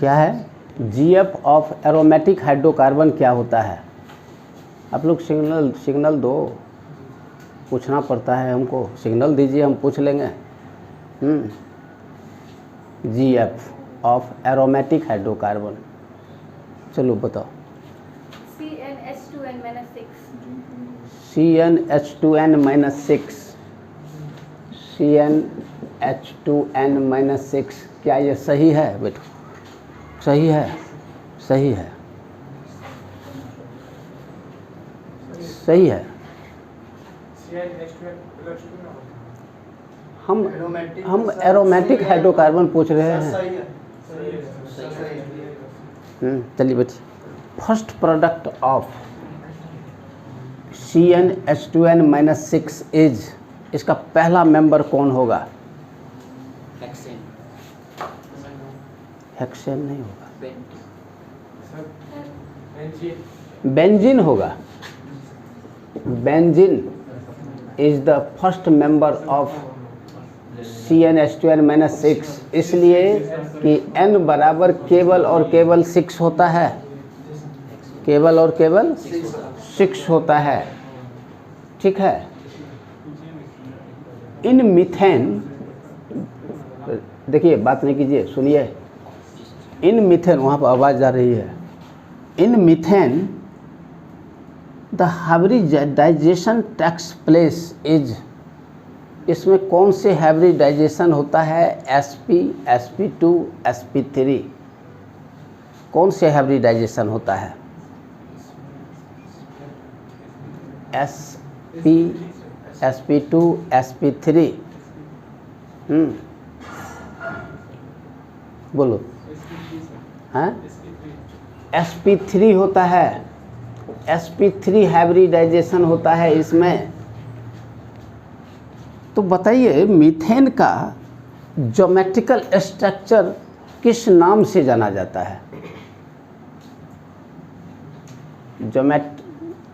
क्या है GF of aromatic hydrocarbon क्या होता है? आप लोग सिग्नल दो, पूछना पड़ता है हमको, सिग्नल दीजिए हम पूछ लेंगे। GF ऑफ एरोमेटिक हाइड्रोकार्बन, चलो बताओ। CnH2n-6 CnH2n-6 क्या ये सही है बेटो? सही है, सही है, सही है। हम एरोमेटिक हाइड्रोकार्बन पूछ रहे हैं। चलिए बेटी, first product of CnH2n-6 is, इसका पहला मेंबर कौन होगा? हेक्सेन नहीं होगा, बेंजीन होगा। Benzene is the first member of CnH2n-6, इसलिए कि n बराबर केवल और केवल 6 होता है, केवल और केवल 6 होता है। ठीक है। इन मीथेन, देखिए बात नहीं कीजिए, सुनिए। इन मीथेन, वहाँ पर आवाज़ जा रही है। In methane the hybridisation takes place is, इसमें कौन से हाइब्रिडाइजेशन होता है? sp, sp2, sp3, कौन से हाइब्रिडाइजेशन होता है? sp, sp2, sp3। बोलो। हाँ, sp3 होता है, sp3 हाइब्रिडाइजेशन होता है इसमें। तो बताइए मीथेन का ज्योमेट्रिकल स्ट्रक्चर किस नाम से जाना जाता है?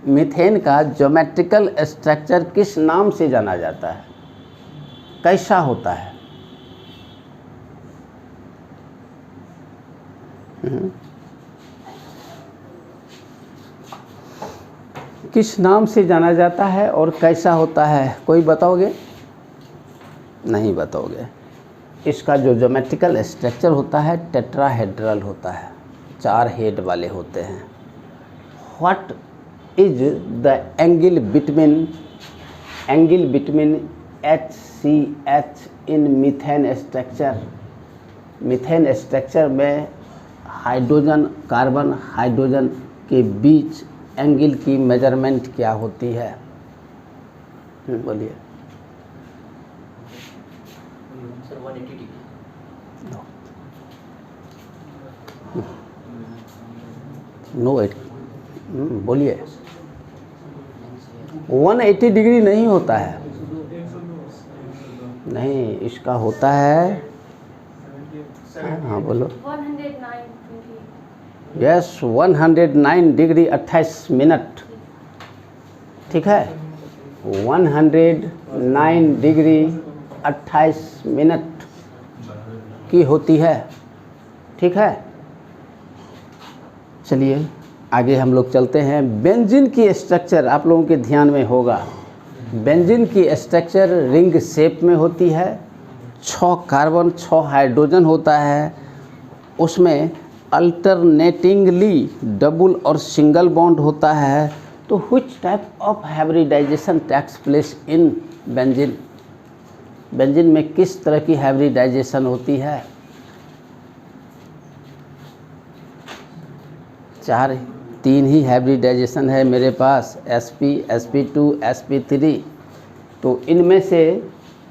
मीथेन का ज्योमेट्रिकल स्ट्रक्चर किस नाम से जाना जाता है? कैसा होता है? किस नाम से जाना जाता है और कैसा होता है? कोई बताओगे? नहीं बताओगे। इसका जो ज्योमेट्रिकल स्ट्रक्चर होता है टेट्राहेड्रल होता है, 4 हेड वाले होते हैं। What is the angle between HCH in methane structure? Methane structure में हाइड्रोजन, कार्बन हाइड्रोजन के बीच एंगल की मेजरमेंट क्या होती है? बोलिए। Sir 180 degree. नो, बोलिए। 180 डिग्री नहीं होता है, नहीं, इसका होता है, हाँ बोलो। 109 यस, 109 डिग्री 28 मिनट। ठीक है, 109 डिग्री 28 मिनट की होती है। ठीक है, चलिए आगे हम लोग चलते हैं। बेंजीन की स्ट्रक्चर आप लोगों के ध्यान में होगा। बेंजीन की स्ट्रक्चर रिंग शेप में होती है, 6 कार्बन 6 हाइड्रोजन होता है, उसमें अल्टरनेटिंगली डबल और सिंगल बॉन्ड होता है। तो which type of hybridization takes place in benzene? Benzene में किस तरह की हाइब्रिडाइजेशन होती है? 3 ही हाइब्रिडाइजेशन है मेरे पास, sp, sp2, sp3। तो इनमें से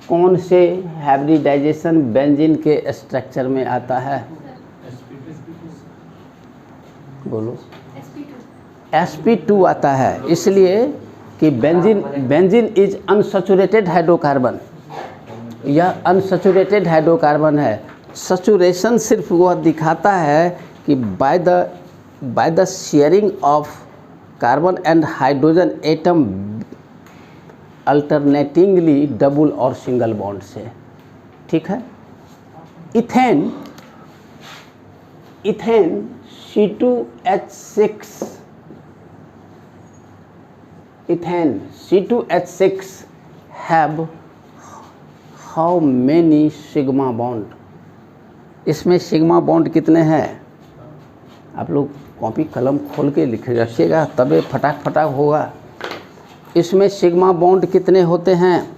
कौन से हाइब्रिडाइजेशन बेंजीन के स्ट्रक्चर में आता है? बोलो। sp2 आता है, इसलिए कि बेंजीन इज अनसैचुरेटेड हाइड्रोकार्बन। यह अनसैचुरेटेड हाइड्रोकार्बन है। सैचुरेशन सिर्फ वह दिखाता है कि by the sharing of carbon and hydrogen atom alternatingly double और सिंगल बॉन्ड से। ठीक है। Ethane C2H6, ethane C2H6 have how many sigma bond? इसमें सिग्मा बॉन्ड कितने हैं? आप लोग कॉपी कलम खोल के लिख रखिएगा, तबे फटाक फटाक होगा। इसमें सिग्मा बॉन्ड कितने होते हैं?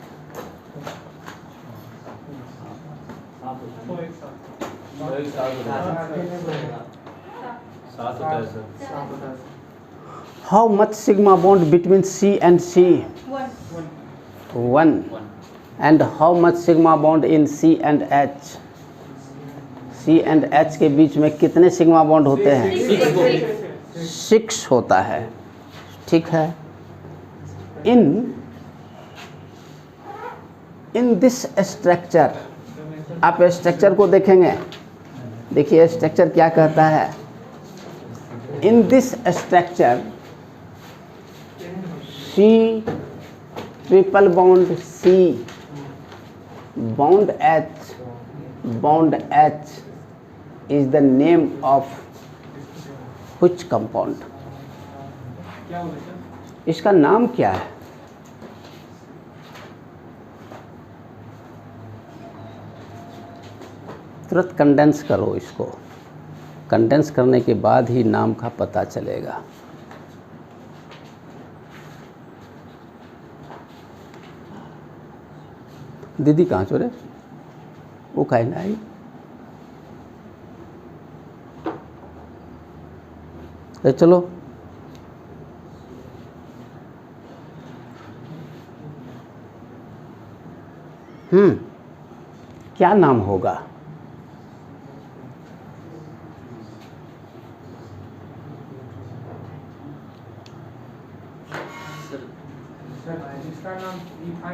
How much sigma bond between C and C? 1. And how much sigma bond in C and H? C and H के बीच में कितने सिग्मा बॉन्ड होते हैं? 6 होता है। ठीक है। इन दिस स्ट्रक्चर, आप स्ट्रक्चर को देखेंगे, देखिए स्ट्रक्चर क्या कहता है। In this structure C triple bond C bond H is the name of which compound? इसका नाम क्या है? तुरंत कंडेंस करो इसको, कंडेंस करने के बाद ही नाम का पता चलेगा। दीदी कहाँ चोरे? वो काहे ना आई? चलो क्या नाम होगा?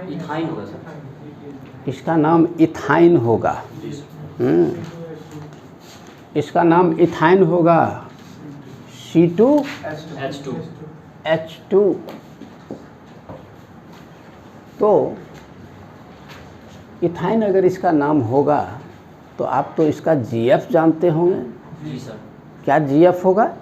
इथाइन होगा सर। इसका नाम इथाइन होगा। इसका नाम इथाइन होगा। C2H2। तो इथाइन अगर इसका नाम होगा तो आप तो इसका GF जानते होंगे। जी सर। क्या GF होगा?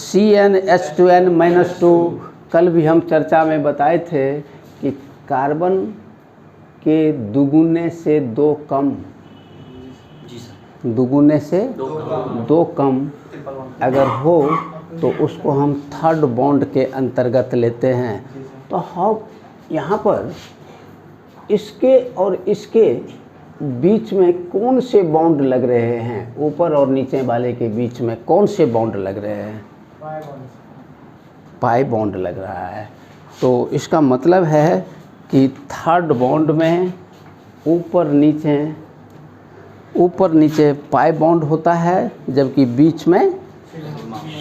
CnH2n-2। कल भी हम चर्चा में बताए थे कि कार्बन के दुगुने से 2 कम, जी सर, दुगुने से 2 कम अगर हो तो उसको हम थर्ड बॉन्ड के अंतर्गत लेते हैं। तो हम यहाँ पर इसके और इसके बीच में कौन से बॉन्ड लग रहे हैं? ऊपर और नीचे वाले के बीच में कौन से बॉन्ड लग रहे हैं? पाई बॉन्ड लग रहा है। तो इसका मतलब है कि थर्ड बॉन्ड में ऊपर नीचे पाई बॉन्ड होता है, जबकि बीच में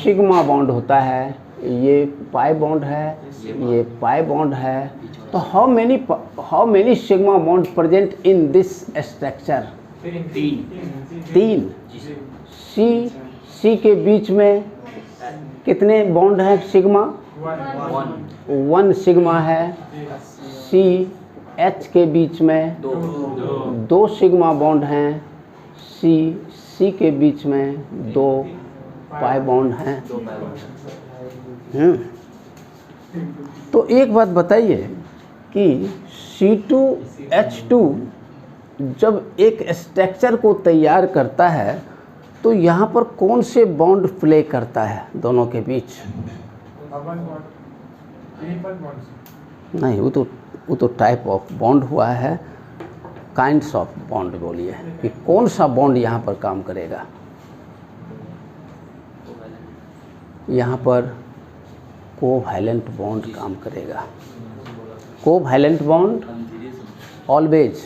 सिग्मा बॉन्ड होता है। ये पाई बॉन्ड है, ये पाई बॉन्ड है। तो how many sigma bond present in this structure? 3। सी के बीच में कितने बॉन्ड हैं सिग्मा? 1 सिग्मा है। CH के बीच में 2 सिग्मा बॉन्ड हैं। C के बीच में 2 पाई बॉन्ड हैं। तो एक बात बताइए कि C2H2 जब एक स्ट्रक्चर को तैयार करता है तो यहाँ पर कौन से बॉन्ड प्ले करता है दोनों के बीच? नहीं, वो तो टाइप ऑफ बॉन्ड हुआ है। काइंड्स ऑफ बॉन्ड बोलिए कि कौन सा बॉन्ड यहाँ पर काम करेगा? यहाँ पर कोवैलेंट बॉन्ड काम करेगा। कोवैलेंट बॉन्ड ऑलवेज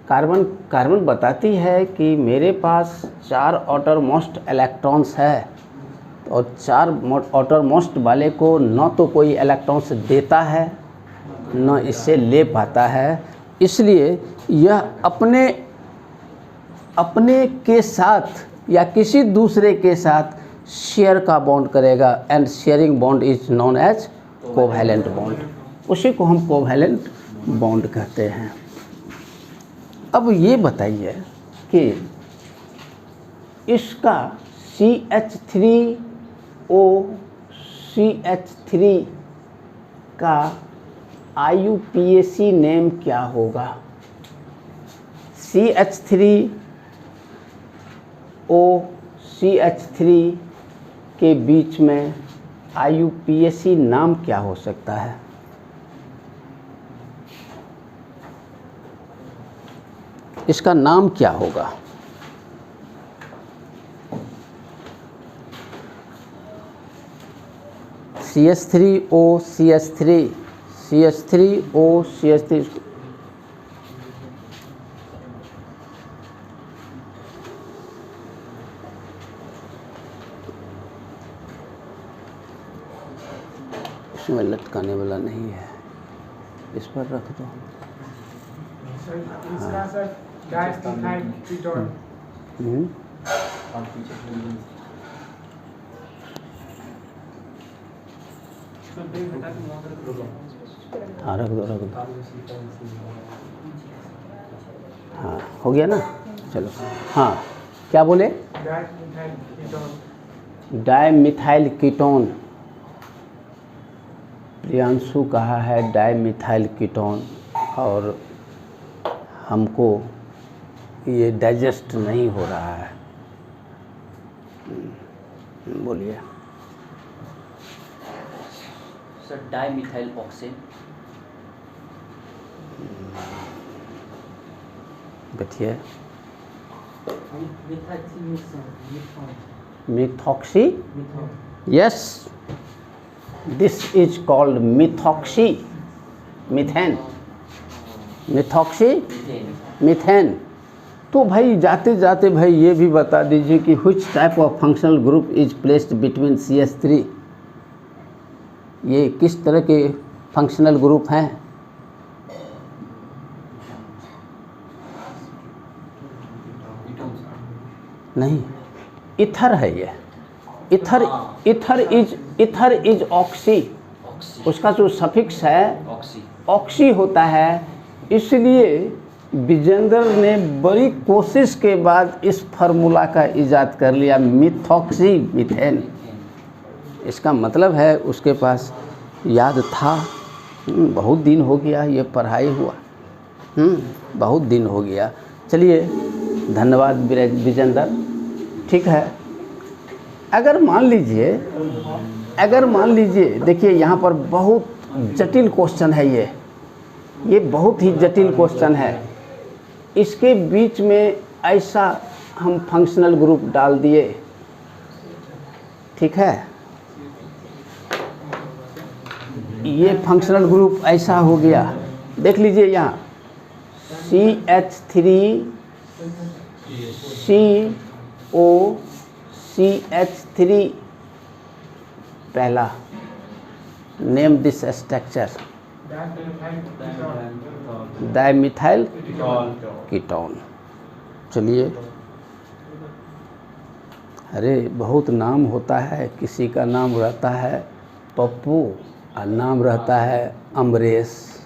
कार्बन बताती है कि मेरे पास 4 आउटर मोस्ट इलेक्ट्रॉन्स है और 4 आउटर मोस्ट वाले को न तो कोई इलेक्ट्रॉन्स देता है न इससे ले पाता है। इसलिए यह अपने के साथ या किसी दूसरे के साथ शेयर का बॉन्ड करेगा and sharing bond is known as covalent bond. उसी को हम कोवैलेंट बॉन्ड कहते हैं। अब ये बताइए कि इसका CH3OCH3 का IUPAC नेम क्या होगा? CH3OCH3 के बीच में IUPAC नाम क्या हो सकता है? इसका नाम क्या होगा? CH3OCH3 CH3OCH3 इसमें लटकाने वाला नहीं है, इस पर रख दो। इसका सर डायमिथाइल कीटोन हाँ रख दो। हाँ हो गया ना, चलो। हाँ क्या बोले? Dimethyl ketone. प्रियांशु कहा है डायमिथाइल कीटोन, और हमको ये डाइजेस्ट नहीं हो रहा है। बोलिए। Sir dimethyl oxane. बैठिए। Methoxy, yes, this is called methoxy, methane, methoxy methane. तो भाई जाते जाते भाई ये भी बता दीजिए कि which type of functional group is placed between CH3। ये किस तरह के फंक्शनल ग्रुप हैं? नहीं, इथर है ये। Ether is oxy. उसका जो सफिक्स है ऑक्सी होता है। इसलिए विजेंद्र ने बड़ी कोशिश के बाद इस फार्मूला का इजाद कर लिया, मिथॉक्सी मिथेन। इसका मतलब है उसके पास याद था। बहुत दिन हो गया ये पढ़ाई हुआ, बहुत दिन हो गया। चलिए धन्यवाद विजेंद्र। ठीक है, अगर मान लीजिए देखिए यहाँ पर बहुत जटिल क्वेश्चन है ये बहुत ही जटिल क्वेश्चन है। इसके बीच में ऐसा हम फंक्शनल ग्रुप डाल दिए, ठीक है, ये फंक्शनल ग्रुप ऐसा हो गया। देख लीजिए यहाँ CH3COCH3 पहला। Name this structure dimethyl ketone. चलिए, अरे बहुत नाम होता है, किसी का नाम रहता है पप्पू और नाम रहता है अमरेश,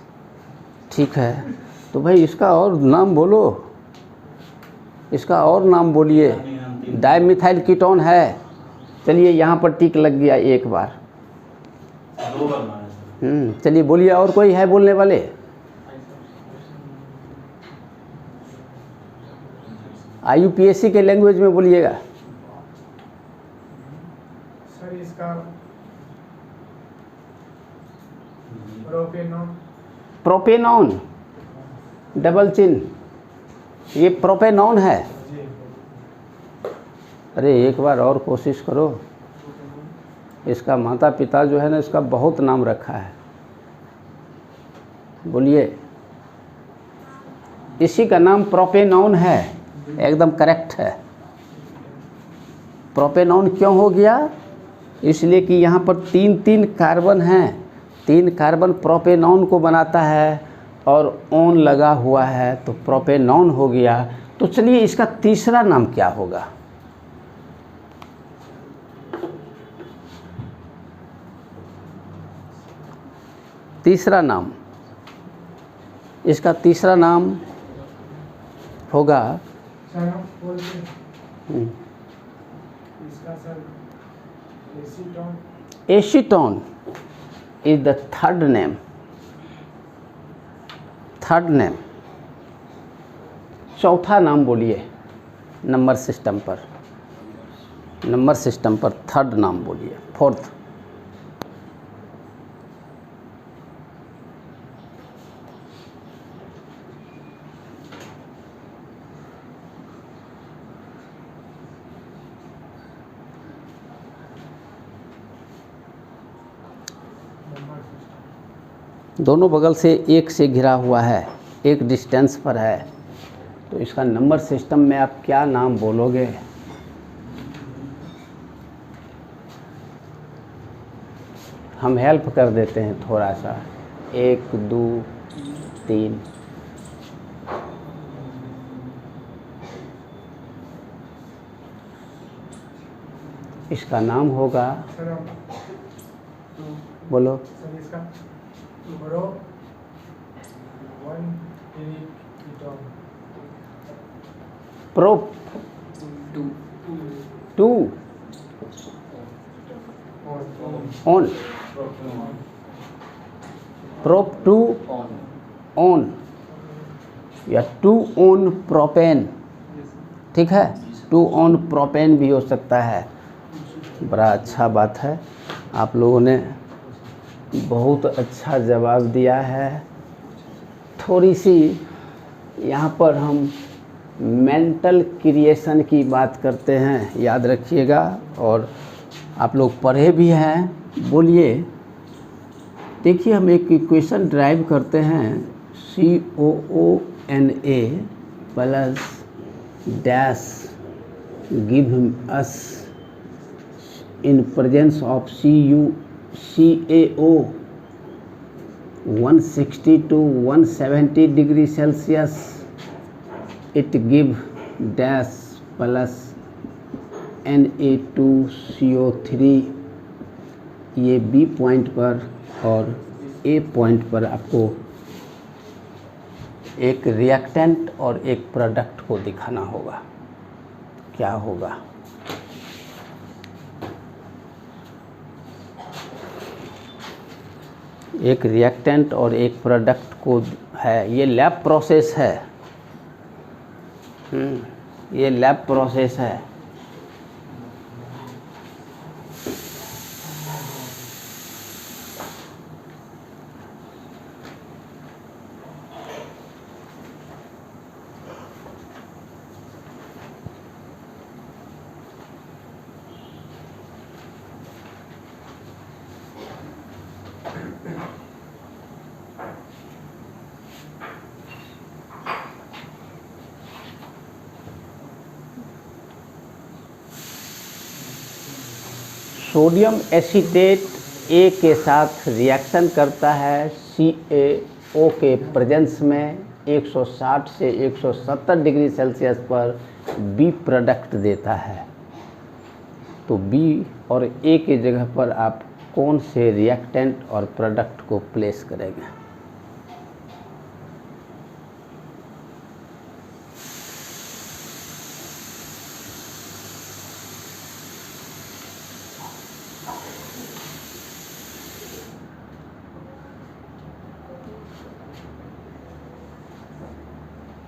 ठीक है। तो भाई इसका और नाम बोलो, इसका और नाम बोलिए। डायमिथाइल कीटोन है। चलिए यहाँ पर टिक लग गया एक बार। चलिए बोलिए, और कोई है बोलने वाले? IUPAC के लैंग्वेज में बोलिएगा। सर इसका प्रोपेनॉन। प्रोपेनॉन, डबल चिन्ह, ये प्रोपेनॉन है। अरे एक बार और कोशिश करो। इसका माता पिता जो है ना, इसका बहुत नाम रखा है। बोलिए। इसी का नाम प्रोपेनॉन है, एकदम करेक्ट है। प्रोपेनॉन क्यों हो गया? इसलिए कि यहाँ पर तीन कार्बन हैं, 3 कार्बन प्रोपेनॉन को बनाता है और ऑन लगा हुआ है, तो प्रोपेनॉन हो गया। तो चलिए इसका तीसरा नाम क्या होगा? तीसरा नाम, इसका तीसरा नाम होगा इसका sir acetone acetone is the third name, third name. चौथा नाम बोलिए नंबर सिस्टम पर, नंबर सिस्टम पर थर्ड नाम बोलिए, फोर्थ। नंबर सिस्टम दोनों बगल से एक से घिरा हुआ है, एक डिस्टेंस पर है, तो इसका नंबर सिस्टम में आप क्या नाम बोलोगे? हम हेल्प कर देते हैं थोड़ा सा, 1 2 3। इसका नाम होगा, सर बोलो। सर इसका bro 1 ketone prop 2 2 on on, prop 2 on on या 2 ऑन प्रोपेन, ठीक है, 2 ऑन प्रोपेन भी हो सकता है। बड़ा अच्छा बात है, आप लोगों ने बहुत अच्छा जवाब दिया है। थोड़ी सी यहाँ पर हम मेंटल क्रिएशन की बात करते हैं, याद रखिएगा, और आप लोग पढ़े भी हैं। बोलिए, देखिए हम एक इक्वेशन ड्राइव करते हैं, COONA plus dash give us in presence of CaO 160 to 170 degree Celsius, it give dash plus Na2CO3। ये B पॉइंट पर और A पॉइंट पर आपको एक रिएक्टेंट और एक प्रोडक्ट को दिखाना होगा। क्या होगा? एक रिएक्टेंट और एक प्रोडक्ट को है, ये लैब प्रोसेस है। ये लैब प्रोसेस है। सोडियम एसीटेट A के साथ रिएक्शन करता है CaO के प्रेजेंस में 160 से 170 डिग्री सेल्सियस पर B प्रोडक्ट देता है। तो B और A के जगह पर आप कौन से रिएक्टेंट और प्रोडक्ट को प्लेस करेंगे?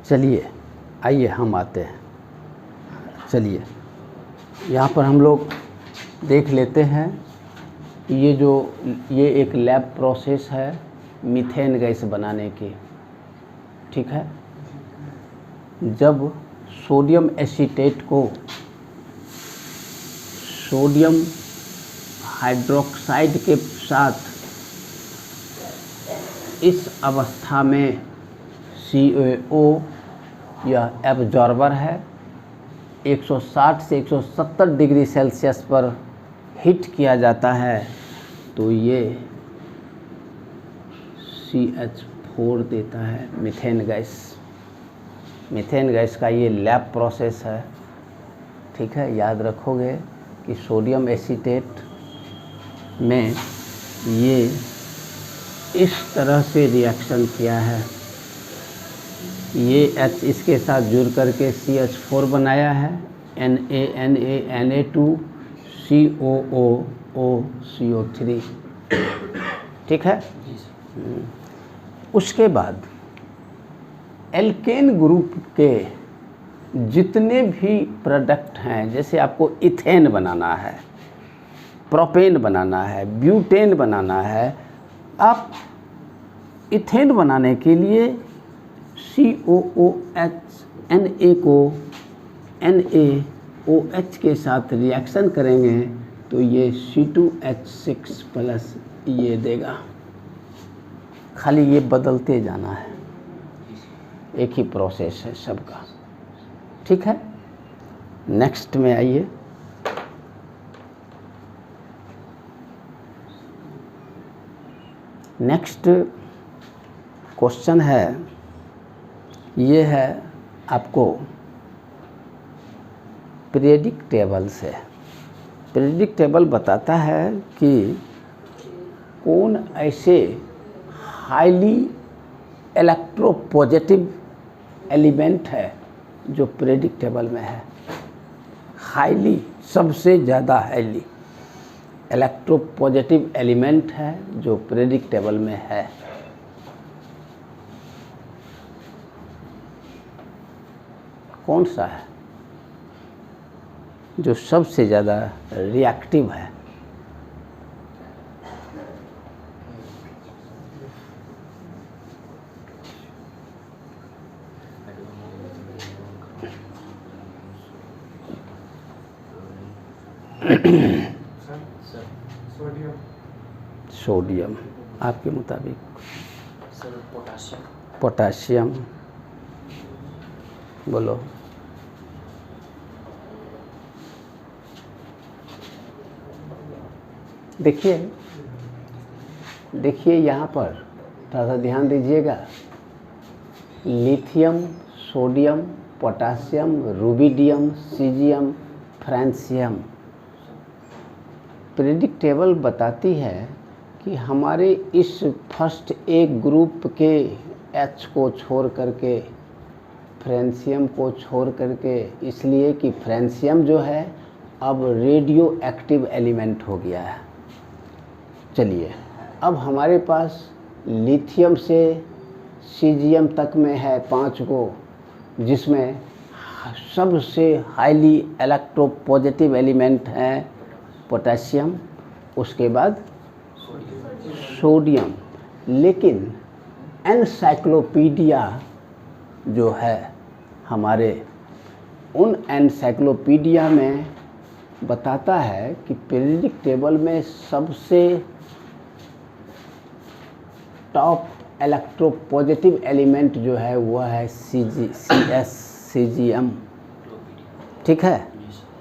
चलिए आइए हम आते हैं। चलिए यहाँ पर हम लोग देख लेते हैं, ये एक लैब प्रोसेस है मीथेन गैस बनाने की, ठीक है। जब सोडियम एसीटेट को सोडियम हाइड्रोक्साइड के साथ इस अवस्था में CaO यह एब्जॉर्बर है 160 से 170 डिग्री सेल्सियस पर हीट किया जाता है, तो ये CH4 देता है मीथेन गैस। मीथेन गैस का ये लैब प्रोसेस है, ठीक है। याद रखोगे कि सोडियम एसीटेट में ये इस तरह से रिएक्शन किया है, ये H इसके साथ जुड़ करके CH4 बनाया है, Na Na Na2 COOO-CO3, ठीक है। जी सर। उसके बाद एल्केन ग्रुप के जितने भी प्रोडक्ट हैं, जैसे आपको इथेन बनाना है, प्रोपेन बनाना है, ब्यूटेन बनाना है, आप इथेन बनाने के लिए COOH Na को NaOH के साथ रिएक्शन करेंगे तो ये C2H6 प्लस ये देगा। खाली ये बदलते जाना है, एक ही प्रोसेस है सबका, ठीक है। नेक्स्ट में आइए। नेक्स्ट क्वेश्चन है, ये है आपको पीरियडिक टेबल से। पीरियडिक टेबल बताता है कि कौन ऐसे हाईली इलेक्ट्रोपॉजिटिव एलिमेंट है जो पीरियडिक टेबल में है। हाईली, सबसे ज़्यादा हाईली इलेक्ट्रोपॉजिटिव एलिमेंट है जो पीरियडिक टेबल में है। कौन सा है जो सबसे ज़्यादा रिएक्टिव है? Sir sodium. सोडियम। आपके मुताबिक? Sir potassium. पोटाशियम। बोलो। देखिए यहाँ पर थोड़ा सा ध्यान दीजिएगा। Lithium, sodium, potassium, rubidium, caesium, francium. Periodic table बताती है कि हमारे इस फर्स्ट एक ग्रुप के H को छोड़ करके, फ्रांसियम को छोड़ करके, इसलिए कि फ्रांसियम जो है अब रेडियो एक्टिव एलिमेंट हो गया है। चलिए, अब हमारे पास लिथियम से सीजियम तक में है 5 को, जिसमें सबसे हाईली इलेक्ट्रोपॉजिटिव एलिमेंट है पोटेशियम, उसके बाद सोडियम। लेकिन एनसाइक्लोपीडिया जो है हमारे, उन एनसाइक्लोपीडिया में बताता है कि पीरियडिक टेबल में सबसे टॉप इलेक्ट्रोपॉजिटिव एलिमेंट जो है वह है सीजियम, ठीक है।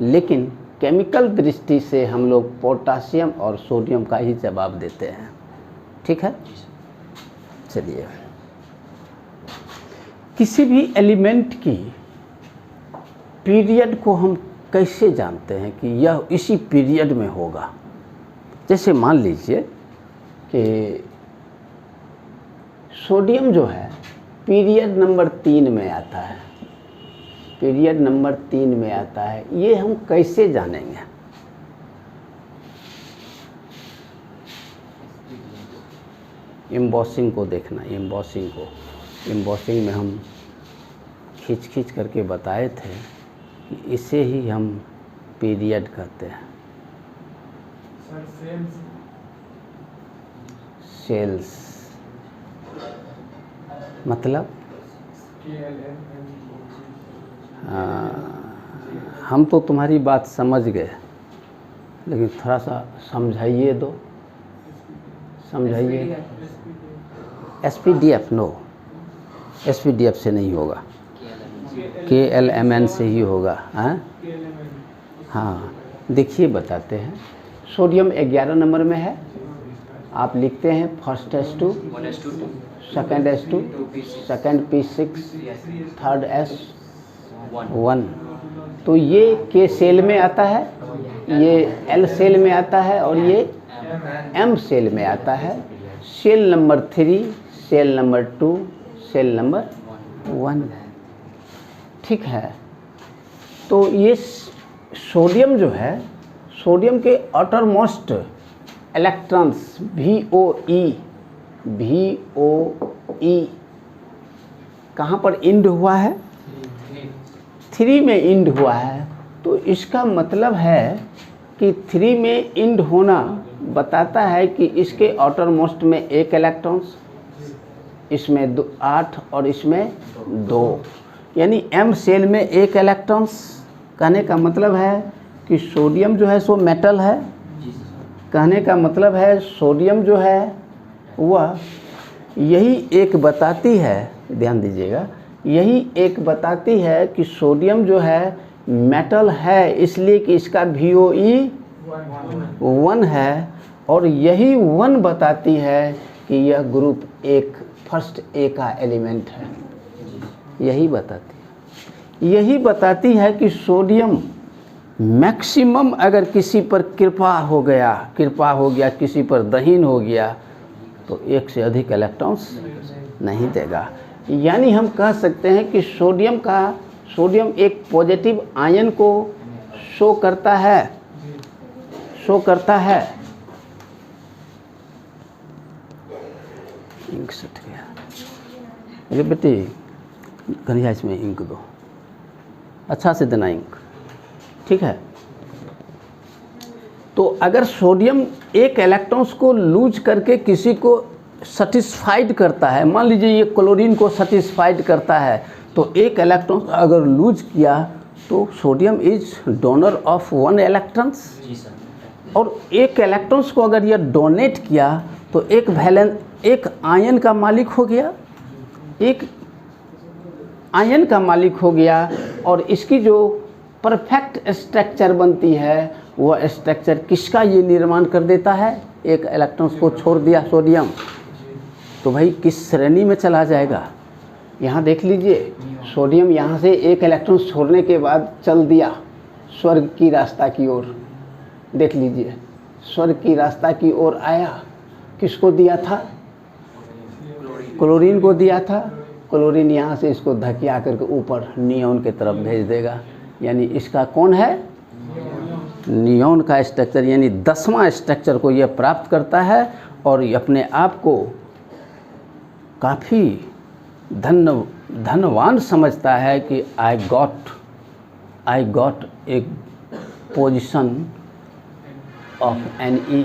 लेकिन केमिकल दृष्टि से हम लोग पोटाशियम और सोडियम का ही जवाब देते हैं, ठीक है। चलिए, किसी भी एलिमेंट की पीरियड को हम कैसे जानते हैं कि यह इसी पीरियड में होगा? जैसे मान लीजिए कि सोडियम जो है पीरियड नंबर 3 में आता है, पीरियड नंबर 3 में आता है, ये हम कैसे जानेंगे? एम्बॉसिंग को देखना, एम्बॉसिंग में हम खींच करके बताए थे कि इसे ही हम पीरियड कहते हैं। सर सेल्स मतलब हम तो तुम्हारी बात समझ गए, लेकिन थोड़ा सा समझाइए दो, समझाइए। SPDF नो, SPDF से नहीं होगा, KLMN से ही होगा। हाँ, देखिए बताते हैं। सोडियम 11 नंबर में है, आप लिखते हैं first S2, second S2, second P6, third S1। तो ये K सेल में आता है, ये L सेल में आता है और ये M सेल में आता है। Shell number 3, shell number 2, shell number 1, ठीक है। तो ये सोडियम जो है, सोडियम के आउटरमोस्ट इलेक्ट्रॉन्स VOE कहाँ पर इंड हुआ है? 3 में इंड हुआ है। तो इसका मतलब है कि 3 में इंड होना बताता है कि इसके आउटरमोस्ट में 1 इलेक्ट्रॉन्स, इसमें 8 और इसमें 2, यानी M शेल में 1 इलेक्ट्रॉन्स। कहने का मतलब है कि सोडियम जो है सो मेटल है। कहने का मतलब है सोडियम जो है वह यही एक बताती है, ध्यान दीजिएगा, यही एक बताती है कि सोडियम जो है मेटल है, इसलिए कि इसका VOE 1 है, और यही 1 बताती है कि यह ग्रुप 1 फर्स्ट A का एलिमेंट है। यही बताती है कि सोडियम मैक्सिमम अगर किसी पर कृपा हो गया, किसी पर दहीन हो गया, तो 1 से अधिक इलेक्ट्रॉन्स नहीं देगा। यानी हम कह सकते हैं कि सोडियम एक पॉजिटिव आयन को शो करता है। इंक सट गया। अरे बेटी कन्हैया इसमें इंक दो, अच्छा से देना इंक, ठीक है। तो अगर सोडियम 1 इलेक्ट्रॉन्स को लूज करके किसी को सेटिस्फाइड करता है, मान लीजिए ये क्लोरीन को सेटिस्फाइड करता है, तो 1 इलेक्ट्रॉन अगर लूज किया तो sodium is donor of 1 electrons. और 1 इलेक्ट्रॉन्स को अगर यह डोनेट किया तो एक आयन का मालिक हो गया, और इसकी जो परफेक्ट स्ट्रक्चर बनती है वह स्ट्रक्चर किसका ये निर्माण कर देता है? 1 इलेक्ट्रॉन्स को छोड़ दिया सोडियम, तो भाई किस श्रेणी में चला जाएगा? यहाँ देख लीजिए, सोडियम यहाँ से 1 इलेक्ट्रॉन छोड़ने के बाद चल दिया स्वर्ग की रास्ता की ओर। देख लीजिए, स्वर्ग की रास्ता की ओर आया, किसको दिया था? क्लोरीन को दिया था। क्लोरीन यहाँ से इसको धकिया करके ऊपर नियोन के तरफ भेज देगा, यानी इसका कौन है? नियोन का स्ट्रक्चर, यानी 10वां स्ट्रक्चर को यह प्राप्त करता है और अपने आप को काफ़ी धनवान समझता है कि I got a position of NE,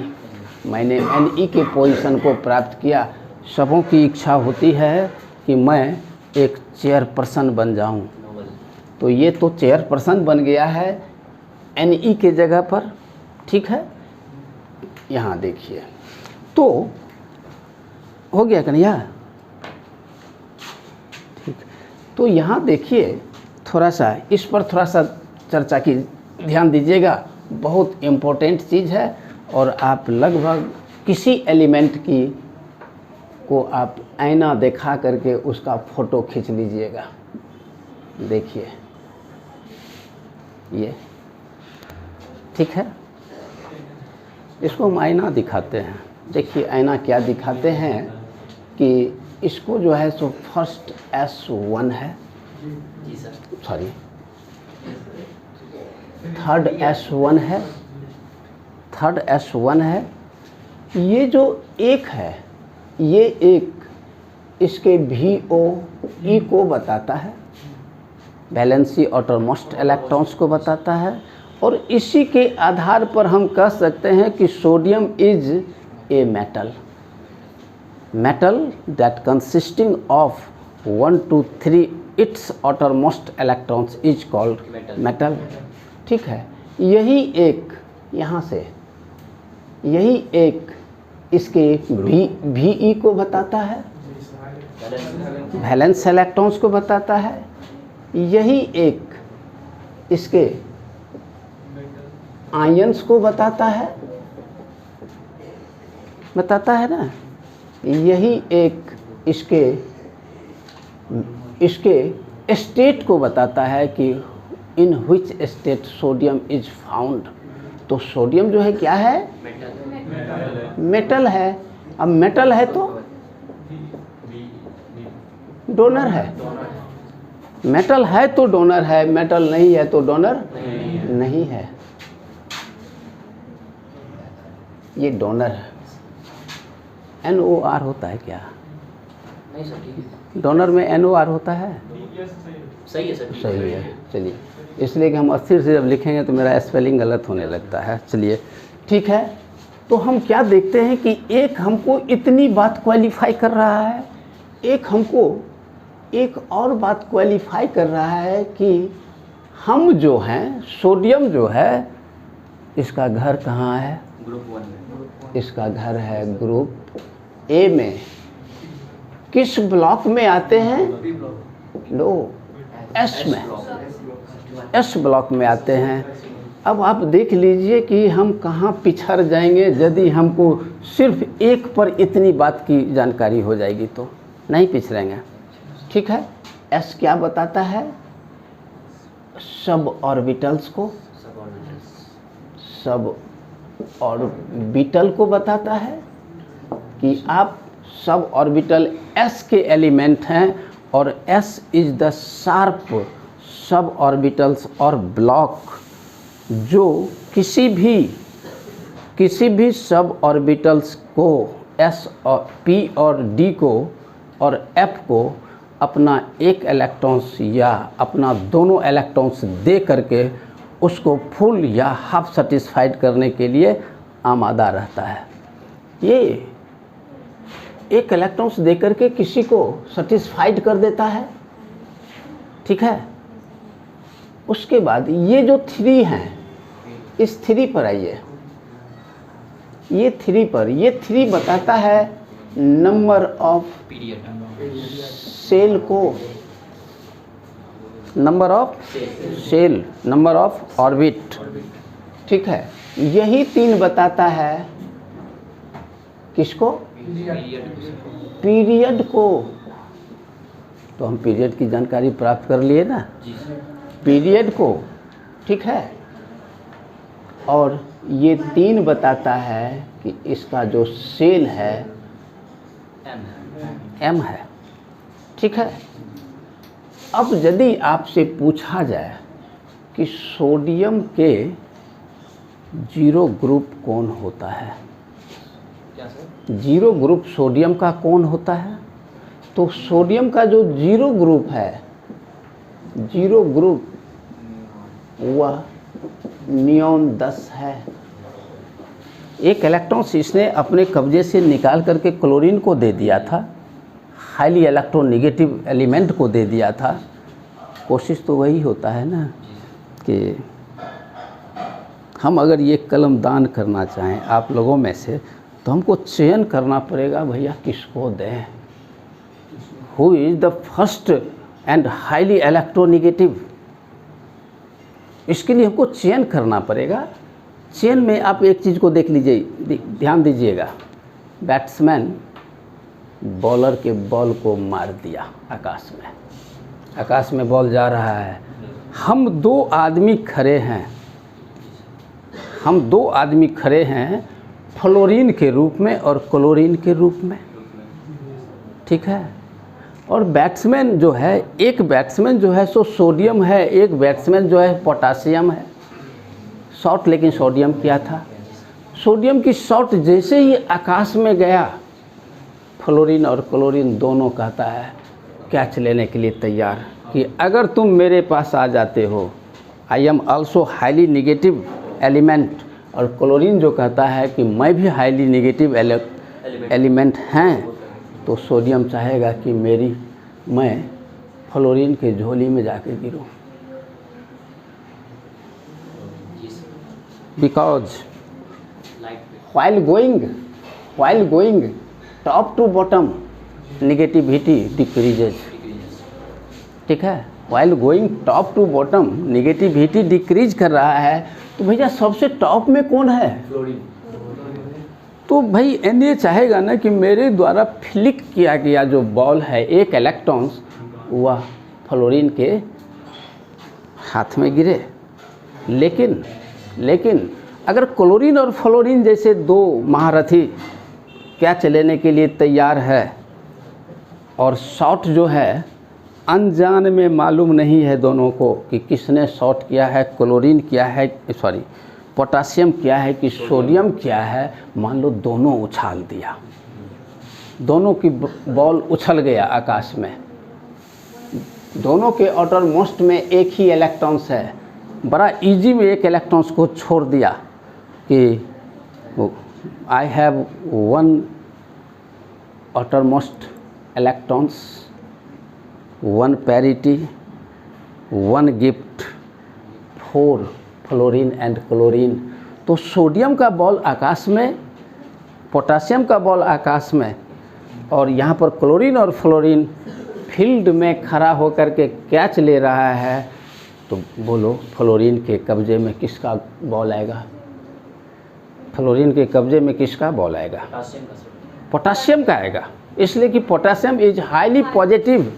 मैंने NE के पोजीशन को प्राप्त किया। सबों की इच्छा होती है कि मैं एक चेयरपर्सन बन जाऊं, तो ये तो चेयरपर्सन बन गया है NE के जगह पर, ठीक है। यहाँ देखिए, तो हो गया कन्हैया, ठीक। तो यहाँ देखिए, थोड़ा सा इस पर थोड़ा सा चर्चा की ध्यान दीजिएगा, बहुत इम्पोर्टेंट चीज़ है। और आप लगभग किसी एलिमेंट को आप आईना दिखा करके उसका फ़ोटो खींच लीजिएगा। देखिए ये, ठीक है, इसको हम आईना दिखाते हैं। देखिए आईना क्या दिखाते हैं कि इसको जो है सो फर्स्ट S1 है, सॉरी थर्ड S1 है। ये जो एक है, ये एक इसके VOE को बताता है, वैलेंसी आउटरमोस्ट इलेक्ट्रॉन्स को बताता है, और इसी के आधार पर हम कह सकते हैं कि sodium is a metal that consisting of 1 to 3 it's outermost electrons is called metal, ठीक है। यही एक यहाँ से, यही एक इसके VE को बताता है, वैलेंस इलेक्ट्रॉन्स को बताता है। यही एक इसके आयंस को बताता है ना। यही एक इसके स्टेट को बताता है कि in which state sodium is found. तो सोडियम जो है क्या है? मेटल है। अब मेटल है तो डोनर है, मेटल है तो डोनर है, मेटल नहीं है तो डोनर नहीं है। ये डोनर है। NOR होता है क्या? नहीं सर ठीक है, डोनर में NOR होता है? सही है सर। सही है। चलिए, इसलिए कि हम अस्थिर से जब लिखेंगे तो मेरा स्पेलिंग गलत होने लगता है। चलिए ठीक है, तो हम क्या देखते हैं कि एक हमको इतनी बात क्वालिफाई कर रहा है, एक हमको एक और बात क्वालिफाई कर रहा है कि हम जो हैं, सोडियम जो है, इसका घर कहाँ है? ग्रुप 1 में। इसका घर है ग्रुप A में। किस ब्लॉक में आते हैं? लो, S में, S ब्लॉक में आते हैं। अब आप देख लीजिए कि हम कहाँ पिछड़ जाएंगे यदि हमको सिर्फ एक पर इतनी बात की जानकारी हो जाएगी तो नहीं पिछड़ेंगे। ठीक है, S क्या बताता है? सब ऑर्बिटल्स को, सब ऑर्बिटल को बताता है कि आप सब ऑर्बिटल S के एलिमेंट हैं और S is the sharp sub orbitals और ब्लॉक जो किसी भी सब ऑर्बिटल्स को S और P और D को और F को अपना एक इलेक्ट्रॉन्स या अपना दोनों इलेक्ट्रॉन्स दे करके उसको फुल या हाफ सेटिस्फाइड करने के लिए आमादा रहता है। ये एक इलेक्ट्रॉन्स दे करके किसी को सेटिस्फाइड कर देता है। ठीक है, उसके बाद ये जो 3 हैं, इस 3 पर आइए। ये 3 पर, ये 3 बताता है नंबर ऑफ सेल को, number of shell, number of orbit. ठीक है, यही 3 बताता है किसको? पीरियड को। तो हम पीरियड की जानकारी प्राप्त कर लिए ना, पीरियड को। ठीक है, और ये 3 बताता है कि इसका जो सेल है M है। ठीक है, अब यदि आपसे पूछा जाए कि सोडियम के 0 ग्रुप कौन होता है, क्या सर? 0 ग्रुप सोडियम का कौन होता है, तो सोडियम का जो 0 ग्रुप है, 0 ग्रुप वह नियॉन 10 है। एक इलेक्ट्रॉन इसने अपने कब्जे से निकाल करके क्लोरीन को दे दिया था, हाईली इलेक्ट्रोनेगेटिव एलिमेंट को दे दिया था। कोशिश तो वही होता है ना कि हम अगर ये कलम दान करना चाहें आप लोगों में से, तो हमको चयन करना पड़ेगा भैया किसको दें, who is the first and highly electronegative. इसके लिए हमको चयन करना पड़ेगा। चयन में आप एक चीज़ को देख लीजिए, ध्यान दीजिएगा। बैट्समैन बॉलर के बॉल को मार दिया आकाश में, आकाश में बॉल जा रहा है। हम 2 आदमी खड़े हैं, हम 2 आदमी खड़े हैं फ्लोरीन के रूप में और क्लोरीन के रूप में। ठीक है, और बैट्समैन जो है, एक बैट्समैन जो है सो सोडियम है, एक बैट्समैन जो है पोटासियम है। शॉट लेकिन सोडियम किया था। सोडियम की शॉट जैसे ही आकाश में गया, फ्लोरीन और क्लोरीन दोनों कहता है कैच लेने के लिए तैयार कि अगर तुम मेरे पास आ जाते हो, I am also highly negative element. और क्लोरीन जो कहता है कि मैं भी हाईली निगेटिव एलिमेंट हैं, तो सोडियम चाहेगा कि मैं फ्लोरीन के झोली में जाके गिरूं। Because while going top to bottom negativity decreases। ठीक है, while going top to bottom negativity decrease कर रहा है, तो भैया सबसे टॉप में कौन है? तो भाई Na चाहेगा ना कि मेरे द्वारा फ्लिक किया गया जो बॉल है, एक इलेक्ट्रॉन्स, वह फ्लोरीन के हाथ में गिरे। लेकिन अगर क्लोरीन और फ्लोरीन जैसे 2 महारथी कैच लेने के लिए तैयार है और शॉट जो है अनजान में मालूम नहीं है दोनों को कि किसने शॉट किया है, क्लोरीन किया है, पोटासियम क्या है कि सोडियम क्या है, मान लो दोनों उछाल दिया, दोनों की बॉल उछल गया आकाश में, दोनों के आउटर मोस्ट में एक ही इलेक्ट्रॉन्स है, बड़ा इजी में एक इलेक्ट्रॉन्स को छोड़ दिया कि I have one outer most electrons, one parity, one gift, 4 fluorine and chlorine. तो सोडियम का बॉल आकाश में, पोटासियम का बॉल आकाश में, और यहाँ पर क्लोरीन और फ्लोरीन फील्ड में खड़ा होकर के कैच ले रहा है। तो बोलो फ्लोरीन के कब्जे में किसका बॉल आएगा? फ्लोरीन के कब्जे में किसका बॉल आएगा? पोटासियम का सर। पोटासियम का आएगा, इसलिए कि potassium is highly positive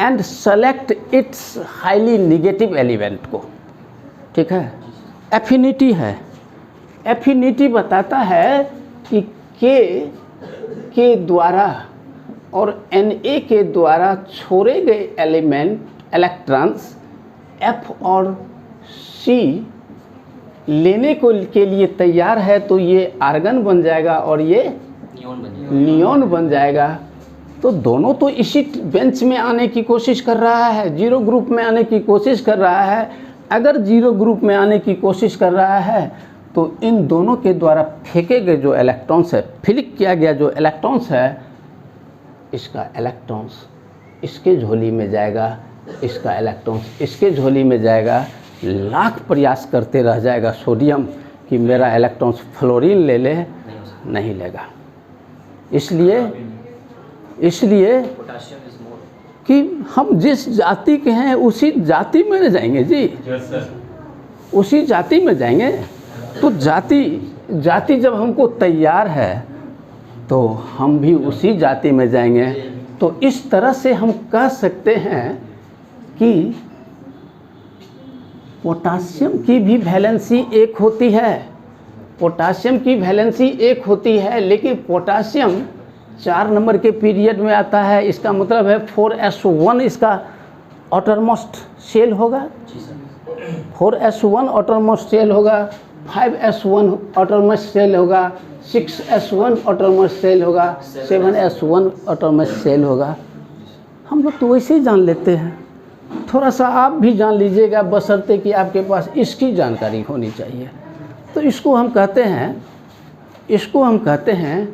and select it's highly negative element को। ठीक है, एफिनिटी है, एफिनिटी बताता है कि के द्वारा और Na के द्वारा छोड़े गए एलिमेंट इलेक्ट्रॉन्स F और C लेने को के लिए तैयार है, तो ये आर्गन बन जाएगा और ये नियॉन बन जाएगा। तो दोनों तो इसी बेंच में आने की कोशिश कर रहा है, जीरो ग्रुप में आने की कोशिश कर रहा है। अगर जीरो ग्रुप में आने की कोशिश कर रहा है तो इन दोनों के द्वारा फेंके गए जो इलेक्ट्रॉन्स है, फ्लिक किया गया जो इलेक्ट्रॉन्स है, इसका इलेक्ट्रॉन्स इसके झोली में जाएगा, इसका इलेक्ट्रॉन्स इसके झोली में जाएगा। लाख प्रयास करते रह जाएगा सोडियम कि मेरा इलेक्ट्रॉन्स फ्लोरीन ले ले, नहीं लेगा। इसलिए पोटासियम इज मोर। कि हम जिस जाति के हैं उसी जाति में जाएंगे जी, उसी जाति में जाएंगे। तो जाति जब हमको तैयार है तो हम भी उसी जाति में जाएंगे। तो इस तरह से हम कह सकते हैं कि पोटासियम की भी वैलेंसी एक होती है, पोटासियम की वैलेंसी एक होती है, लेकिन पोटासियम 4 नंबर के पीरियड में आता है। इसका मतलब है 4s1 इसका आउटरमोस्ट शेल होगा, 4s1 आउटरमोस्ट शेल होगा, 5s1 आउटरमोस्ट शेल होगा, 6s1 आउटरमोस्ट शेल होगा, 7s1 आउटरमोस्ट शेल होगा। हम लोग तो वैसे ही जान लेते हैं, थोड़ा सा आप भी जान लीजिएगा, बशर्ते कि आपके पास इसकी जानकारी होनी चाहिए। तो इसको हम कहते हैं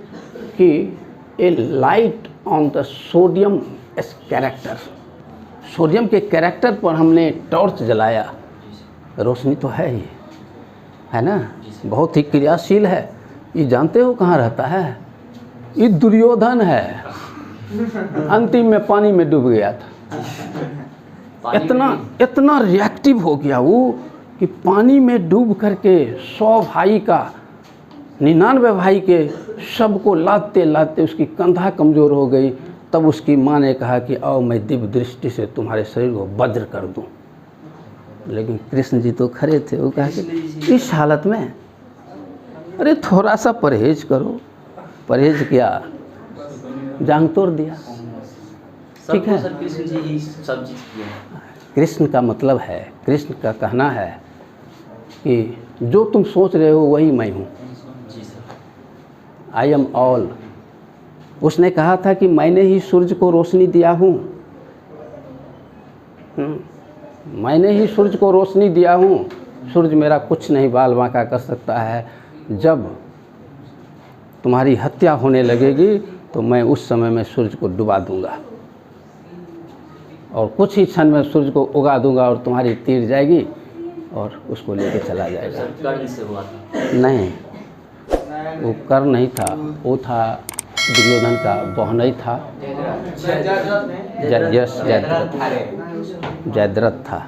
कि a light on the sodium S character. Sodium के कैरेक्टर पर हमने टॉर्च जलाया, रोशनी तो है ही, है ना, बहुत ही क्रियाशील है। ये जानते हो कहाँ रहता है? ये दुर्योधन है, अंतिम में पानी में डूब गया था। इतना रिएक्टिव हो गया वो कि पानी में डूब करके 100 भाई का 99 भाई के सबको लाते लाते उसकी कंधा कमज़ोर हो गई। तब उसकी माँ ने कहा कि आओ मैं दिव्य दृष्टि से तुम्हारे शरीर को वज्र कर दूं। लेकिन कृष्ण जी तो खड़े थे, वो कहा कि इस हालत में अरे थोड़ा सा परहेज करो। परहेज किया, जांग तोड़ दिया। ठीक है, कृष्ण जी ही सब चीज़ किए। कृष्ण का मतलब है, कृष्ण का कहना है कि जो तुम सोच रहे हो वही मैं हूँ, आई एम ऑल। उसने कहा था कि मैंने ही सूरज को रोशनी दिया हूँ, मैंने ही सूरज को रोशनी दिया हूँ। सूरज मेरा कुछ नहीं बाल बांका कर सकता है। जब तुम्हारी हत्या होने लगेगी तो मैं उस समय में सूरज को डुबा दूंगा और कुछ ही क्षण में सूरज को उगा दूंगा और तुम्हारी तीर जाएगी और उसको लेके चला जाएगा। कर्ण से हुआ था। नहीं, वो कर्ण नहीं था, वो था दुर्योधन का बहनई था, जयद्रथ था।